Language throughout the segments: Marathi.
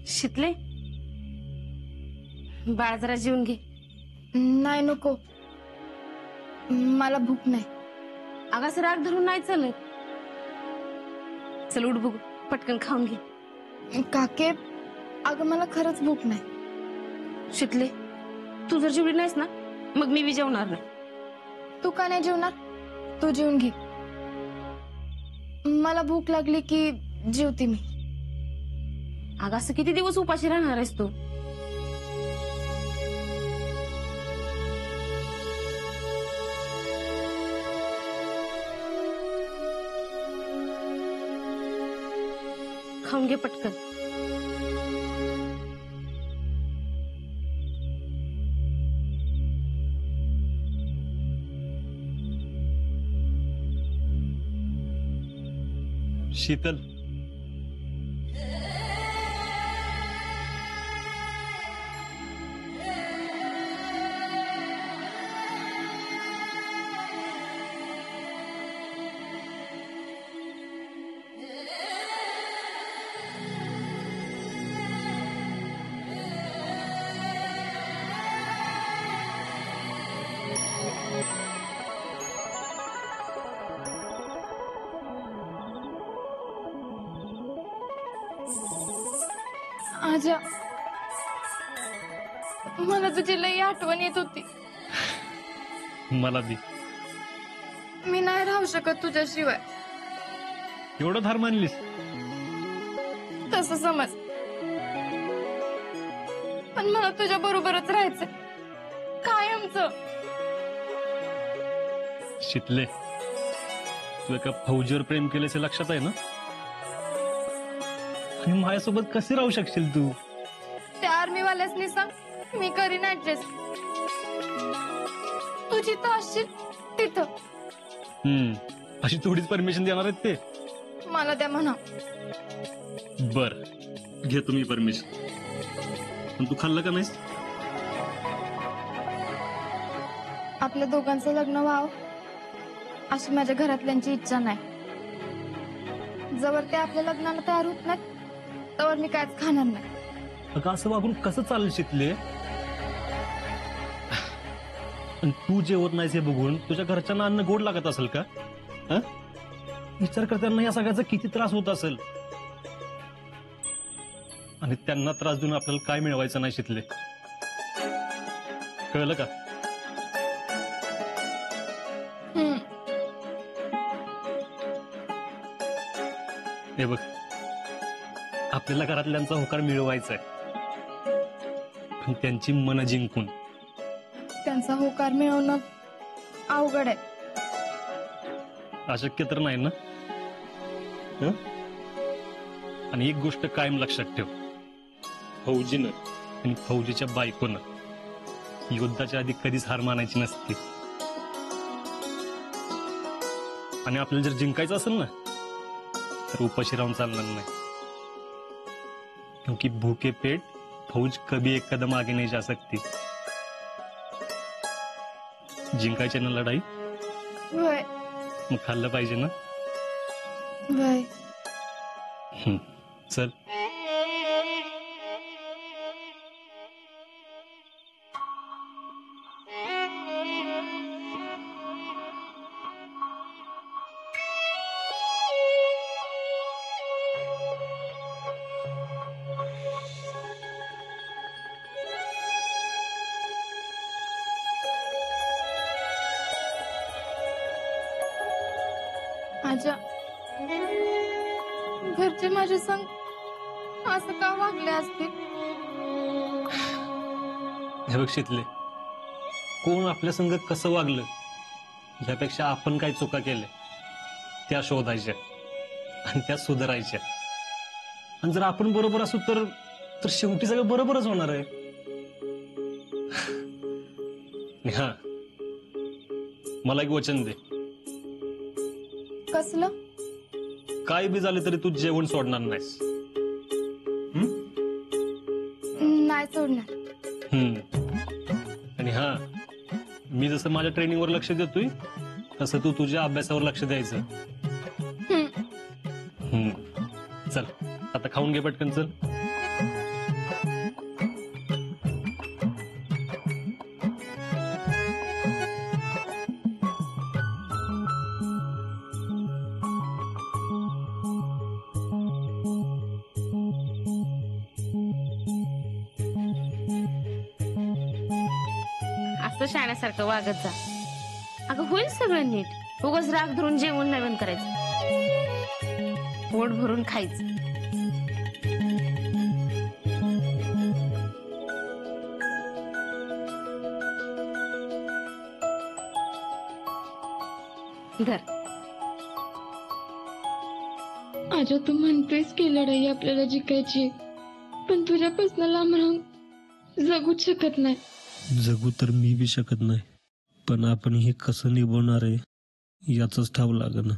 शितले, बाळ जरा जेवून घे. नाही नको, मला भूक नाही. अगं असं राग धरून नाही चालत. चल उठ बघू, पटकन खाऊन घे. काके, अगं मला खरंच भूक नाही. शितले, तू जर जेवली नाहीस ना मग मी बी जेवणार नाही. तू का नाही जेवणार? तू जेवून घे. मला भूक लागली की जेवते मी. अगं असं किती दिवस उपाशी राहणार आहेस तू? खाऊन घे पटकन. शीतल, आजा, मला तुझी लई आठवण येत होती. मला बी. मी नाही राहू शकत तुझ्याशिवाय. एवढं धार मानलीस? तसं समज, पण मला तुझ्या बरोबरच राहायचंय कायमचं. शितले, तू एका फौजीवर प्रेम केल्याचे लक्षात आहे ना? आणि माझ्यासोबत कसे राहू शकशील तू? त्या आर्मीवाल्यासनी सांग, मी करीन ऍडजस्ट. तू जिथं असशील तिथं. अशी थोडीच परमिशन देणार आहेत ते? मला द्या म्हणा. बर, घे तुम्ही परमिशन. पण तू खाल्लं का नाहीस? आपल्या दोघांचं लग्न व्हावं अशी माझ्या घरातल्यांची इच्छा नाही. जवळ ते आपल्या लग्नाला तयार होत नाहीत तवर मी कायच खाणार नाही. अगं असं वागून कसं चालेल शितले? आणि तू जेवत नाहीस हे बघून तुझ्या घरच्यांना अन्न गोड लागत असेल का? विचार करताना या सगळ्याचा किती त्रास होत असेल. आणि त्यांना त्रास देऊन आपल्याला काय मिळवायचं नाही शितले, कळलं का? हे बघ, आपल्याला घरातल्यांचा होकार मिळवायचा आहे, पण त्यांची मन जिंकून. त्यांचा होकार मिळवणं अवघड आहे. अशक्य तर नाही ना? आणि एक गोष्ट कायम लक्षात ठेव, फौजीनं आणि फौजीच्या बायकोनं युद्धाच्या आधी कधीच हार मानायची नसते. आणि आपल्याला जर जिंकायचं असेल ना तर उपाशी राहून चालणार नाही, क्योंकि भूखे पेट फौज कभी एक कदम आगे नहीं जा सकती. जिंकायची ना लढाई, वय मग खाल्लं पाहिजे ना. वय. चल. आजा, घरचे माझ्या संग असं का वागले असतील? हे बघ शितले, कोण आपल्या संग कसं वागलं यापेक्षा आपण काय चुका केल्या त्या शोधायच्या आणि त्या सुधारायच्या. आणि जर आपण बरोबर असू तर शेवटी सगळं बरोबरच होणार आहे. हा, मला एक वचन दे. कसलं? काय बी झालं तरी तू जेवण सोडणार नाहीस. नाही सोडणार. आणि हा, मी जसं माझ्या ट्रेनिंगवर लक्ष देतोय तसं तू तुझ्या अभ्यासावर लक्ष द्यायचं. चल आता खाऊन घे पटकन. चल. शाण्यासारखं वागत जा. अगं होईल सगळं नीट. उगाच राग धरून जेवण नवीन करायचं, पोट भरून खायचं. धर. आजा तू म्हणतेस की लढाई आपल्याला जिंकायची, पण तुझ्यापासून लांब राहून जगूच शकत नाही. जगू तर मी बी शकत नाही, पण आपण हे कसं निभवणार आहे याच ठाव लागणं.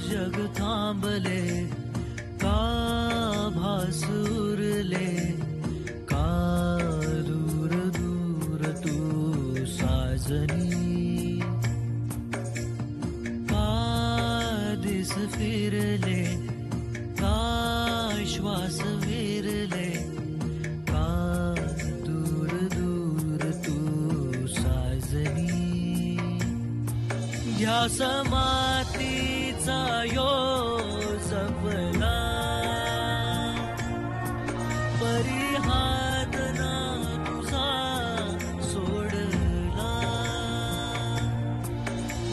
जग थांबले का भासुरले का दूर दूर तू साजनी का दिस फिरले का श्वास विरले का दूर दूर तू साजनी ध्यास मातीचा यो जपला परिहाद ना तुझा सोडला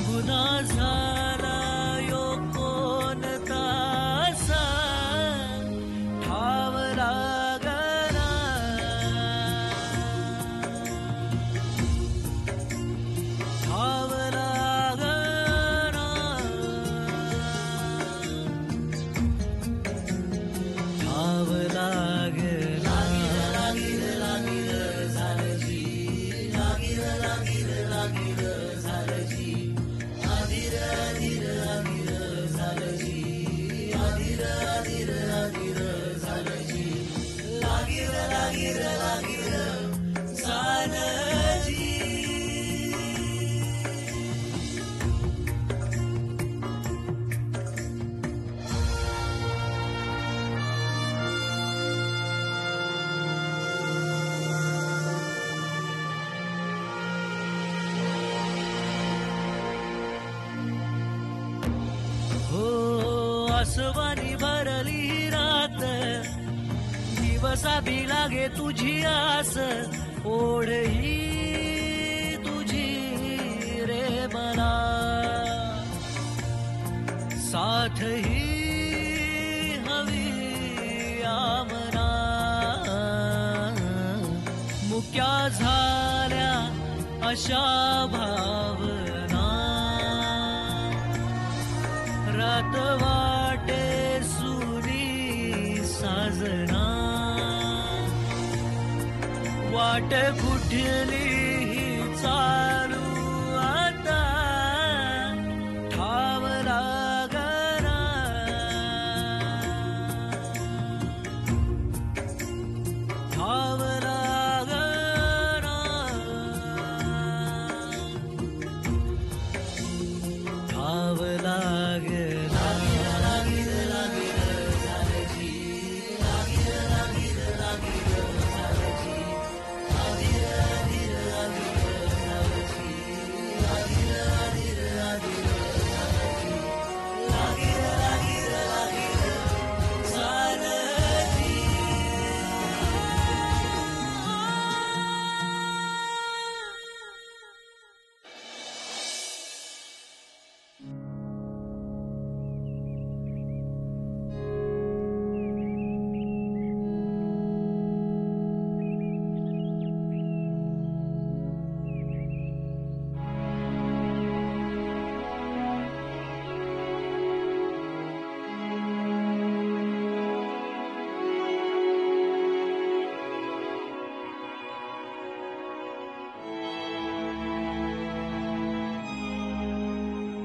गुन्हा झाला यो कोणता असा ठाव लागला ठाव आसवानी भरली रात दिवसा भी लागे तुझी आस ओढ ही तुझी रे मला साथ ही हवी आमना मुक्या झाल्या अशा भावना रात वाटे सुनी साजना वाट कुठली ही चालू आता ठाव लागना ठाव लागना ठाव लागना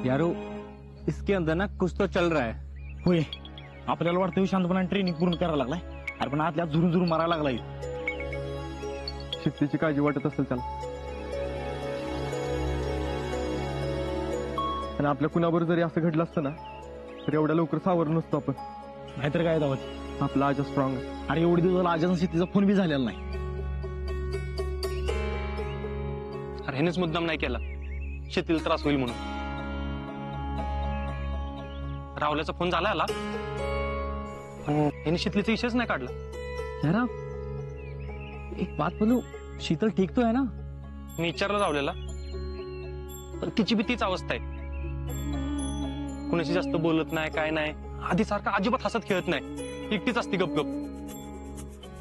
यारो इसके अंदर ना कुछ तो चल रहा है. होय आपल्याला वाटतं शांतपणाने ट्रेनिंग पूर्ण करायला लागलाय, अरे पण आतल्या झुरून झुरून मारायला लागलाय. शिफ्टीची काळजी वाटत असेल त्याला. आणि आपल्या कुणाबरोबर जरी असं घडलं असतं ना तर एवढ्या लवकर सावरलं नसतो आपण. नाहीतर काय दावत आपला आजा स्ट्रॉंग आहे. अरे एवढी दिवस आजाचा शेतीचा फोन बी झालेला नाही. अरे ह्यानेच मुद्दाम नाही केला शेतीला त्रास होईल म्हणून. राहुल्याचा फोन झाला आला पण ह्याने शेतीचा विषयच नाही काढला. जरा एक बात बोलू, शीतल ठीक तो है ना? मी विचारलं राहुल्याला पण तिची बी तीच अवस्था आहे. कुणाशी जास्त बोलत नाही काय नाही. आधी सारखा अजिबात हसत खेळत नाही. एकटीच असते गपगप.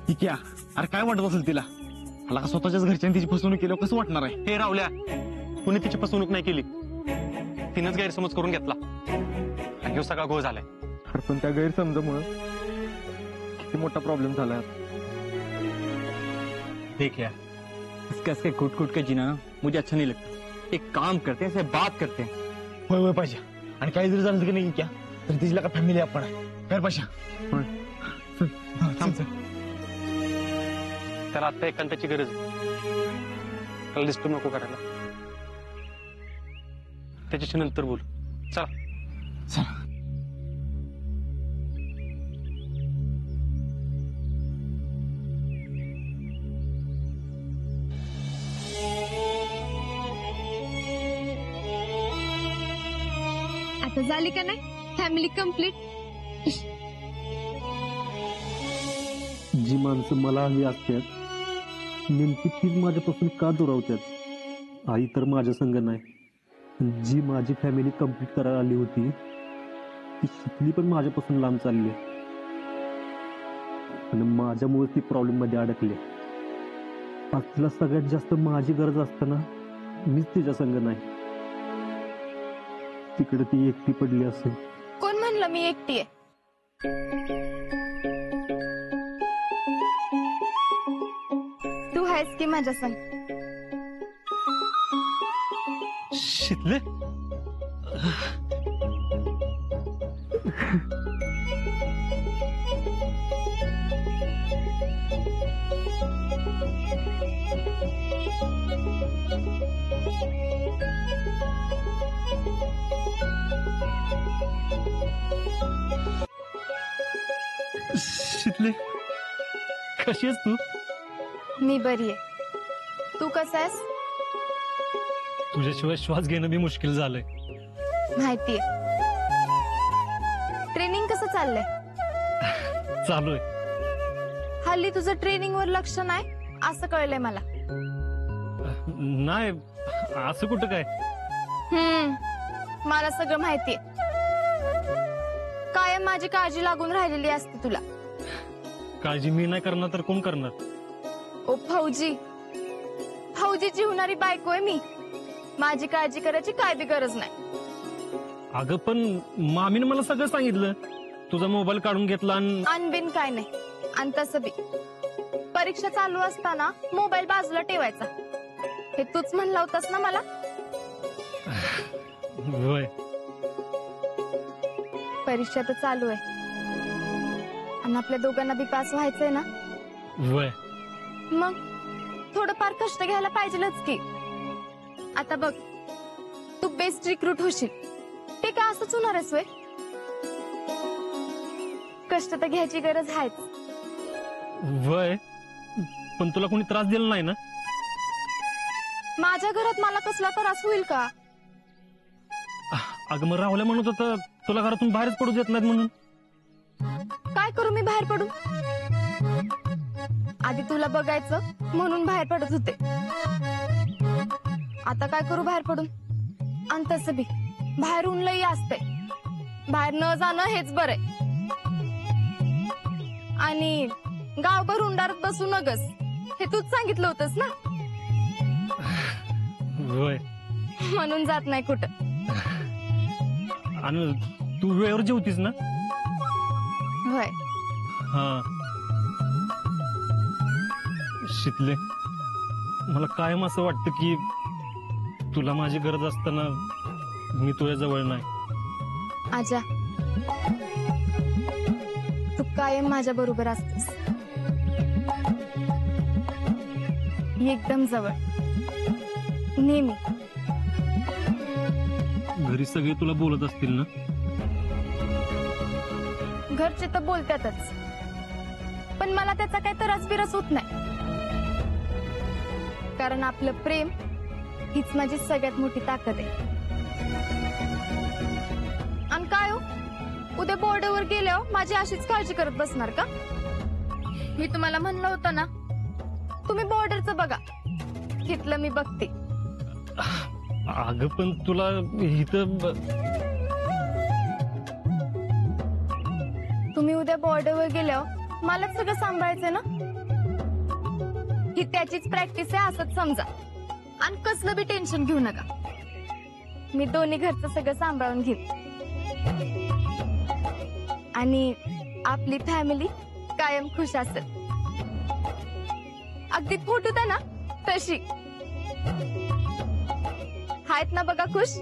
ठीक आहे. अरे काय वाटत असेल तिला? मला का स्वतःच्याच घरच्यांनी तिची फसवणूक केल्यावर कसं वाटणार आहे? हे राहुल्या, कुणी तिची फसवणूक नाही केली. तिनंच गैरसमज करून घेतला आणि ह्यो सगळा घोळ झालाय. अरे पण त्या गैरसमजामुळे किती मोठा प्रॉब्लेम झाला. देख यार, इसका ऐसे घुट घुट के जीना ना मुझे अच्छा नहीं लगता. एक काम करते हैं, ऐसे बात करते हैं. होय होय पाहिजे. आणि काही जरी झालं की नाही क्या तर तिला का फॅमिली आपण आहे. काय पाशा त्याला आता एकांताची गरज आहे. त्याला डिस्टर्ब नको करायला. त्याच्याशी नंतर बोल. चला चला. आता झाली का नाही फॅमिली कम्प्लीट? जी माणसं मला हवी असतात नेमकी तीच माझ्यापासून का दुरावतात. आई तर माझ्या संग नाही. जी माझी फॅमिली कंप्लीट करायला आली होती ती शिकली पण माझ्यापासून लांब चालली आणि माझ्यामुळे ती प्रॉब्लेम मध्ये अडकली. आज तिला सगळ्यात जास्त माझी गरज असताना मीच तिच्या संग नाही. तिकडे ती एकटी पडली असेल. कोण म्हणलं मी एकटी आहे? तू आहेस की माझ्या संग. शितले शितले कशी आहेस तू? मी बरी आहे. तू कसा आहेस? तुझ्याशिवाय श्वास घेणं बी मुश्किल झालंय. माहितीये. ट्रेनिंग कसं चाललंय? चालू आहे. हल्ली तुझं ट्रेनिंग वर लक्ष नाही असं कळलंय मला. नाही असं कुठं काय. मला सगळं माहितीये. कायम माझी काळजी लागून राहिलेली असते तुला. काळजी मी नाही करणार तर कोण करणार? ओ फौजी, फौजीची होणारी बायको आहे मी. माझी काळजी करायची काय बी गरज नाही. अगं पण मामीने मला सगळं सांगितलं. तुझा मोबाईल काढून घेतला आणि अनबिन काय नाही. आणि तसं बी परीक्षा चालू असताना मोबाईल बाजूला ठेवायचा हे तूच म्हणला होतास ना मला. होय. परीक्षा तर चालू आहे आणि आपल्या दोघांना बी पास व्हायचंय ना. होय. मग थोडंफार कष्ट घ्यायला पाहिजेलच की. आता बघ, तू बेस्ट रिक्रूट होशील ते काय असंच होणार आहेस? कष्ट तर घ्यायची गरज आहेच. होय पण तुला कोणी त्रास दिला नाही ना? माझ्या घरात मला कसला त्रास होईल का? अगं मग राहुल्या म्हणत होतं तुला घरातून बाहेरच पडू देत नाहीत म्हणून. काय करू मी बाहेर पडून? आधी तुला बघायचं म्हणून बाहेर पडत होते. आता काय करू बाहेर पडून? आणि तसं बी बाहेर ऊन लई असते. बाहेर न जाणं हेच बरंय. आणि गावभर उंडारत बसू नगस हे तूच सांगितलं होतंस ना. होय. म्हणून जात नाही कुठं. आणि तू वेळेवर जेवतीस ना? होय. हा. शितले मला कायम असं वाटतं की तुला माझी गरज असताना मी तुझ्या जवळ नाही. आजा, तू कायम माझ्या बरोबर असतेस. एकदम जवळ नेहमी. घरी सगळे तुला बोलत असतील ना? घरचे तर बोलतातच, पण मला त्याचा काही त्रास बिरस होत नाही, कारण आपलं प्रेम हीच माझी सगळ्यात मोठी ताकद आहे. आणि काय हो, उद्या बॉर्डरवर गेल्यावर माझी अशीच काळजी करत बसणार का? मी तुम्हाला म्हणलं होतं ना, तुम्ही बॉर्डरचं बघा, तिथलं मी बघते. अगं पण तुला इथं तुम्ही उद्या बॉर्डरवर गेल्यावर मलाच सगळं सांभाळायचं ना. ही त्याचीच प्रॅक्टिस आहे असंच समजा, आणि कसलं बी टेन्शन घेऊ नका. मी दोन्ही घरचं सगळं सांभाळून घेईन, आणि आपली फॅमिली कायम खुश असेल. अगदी फोटोत आहे ना तशी. आहेत ना बघा खुश.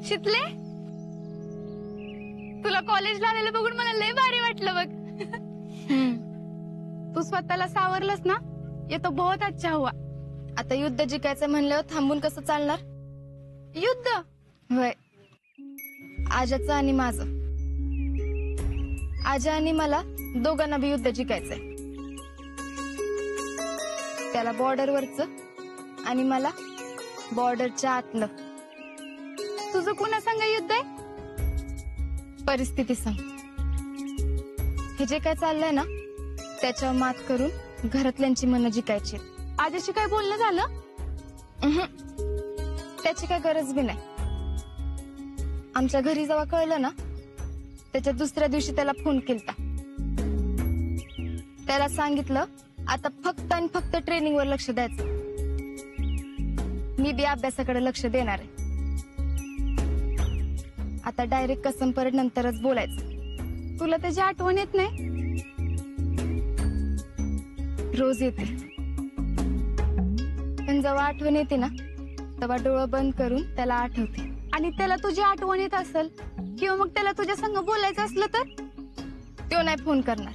शितले, तुला कॉलेजला आलेलं बघून मला लय भारी वाटलं बघ. तू स्वतःला सावरलंस ना, ये तो बहुत अच्छा हुआ. आता युद्ध जिंकायचं म्हणल्यावर थांबून कसं चालणार? युद्ध होय, आजाचं आणि माझं. आजा आणि मला दोघांना बी युद्ध जिंकायचंय. त्याला बॉर्डरवरचं आणि मला बॉर्डरच्या आतलं. तुझं कुणा संग युद्ध आहे? परिस्थिती संग. हे जे काय चाललंय ना, त्याच्यावर मात करून घरातल्यांची मनं जिंकायची. आजीशी काय बोलणं झालं? त्याची काय गरज बी नाही. आमच्या घरी जेव्हा कळलं ना, त्याच्या दुसऱ्या दिवशी त्याला फोन केलता. त्याला सांगितलं आता फक्त आणि फक्त ट्रेनिंगवर लक्ष द्यायचं. मी बी अभ्यासाकडे लक्ष देणार आहे. आता डायरेक्ट कसम परत नंतरच बोलायचं. तुला त्याची आठवण येत नाही? रोज येते, पण जेव्हा आठवण येते ना, तेव्हा डोळं बंद करून त्याला आठवते. आणि त्याला तुझी आठवण येत असेल किंवा मग त्याला तुझ्या संग बोलायचं असलं तर तो नाही फोन करणार,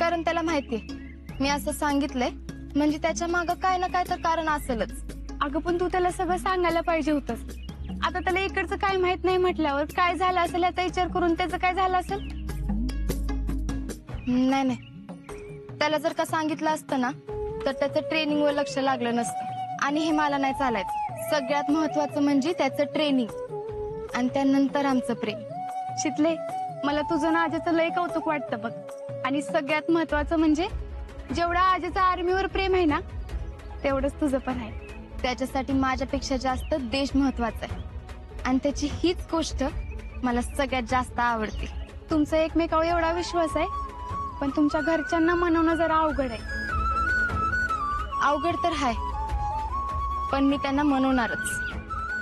कारण त्याला माहितीये मी असं सांगितलंय म्हणजे त्याच्या मागं काय ना काय तर कारण असेलच. अगं पण तू त्याला सगळं सांगायला पाहिजे होतंस. आता त्याला इकडचं काय माहित नाही म्हटल्यावर काय झालं असेल याचा विचार करून त्याचं काय झालं असेल. नाही नाही, त्याला जर का सांगितलं असतं ना, तर त्याचं ट्रेनिंगवर लक्ष लागलं नसतं. आणि हे मला नाही चालायचं. सगळ्यात महत्वाचं म्हणजे त्याचं ट्रेनिंग, आणि त्यानंतर आमचं प्रेम. शितले, मला तुझं ना आजीचं लय कौतुक वाटतं बघ. आणि सगळ्यात महत्वाचं म्हणजे जेवढा आजीचं आर्मीवर प्रेम आहे ना, तेवढंच तुझं पण आहे. त्याच्यासाठी माझ्यापेक्षा जास्त देश महत्वाचा आहे, आणि त्याची हीच गोष्ट मला सगळ्यात जास्त आवडते. तुमचा एकमेकावर एवढा विश्वास आहे, पण तुमच्या घरच्यांना मनवणं जरा अवघड आहे. अवघड तर आहे, पण मी त्यांना मनवणारच.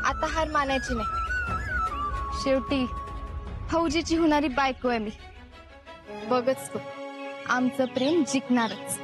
आता हार मानायची नाही. शेवटी फौजीची होणारी बायको आहे मी. बघच तू, आमचं प्रेम जिंकणारच.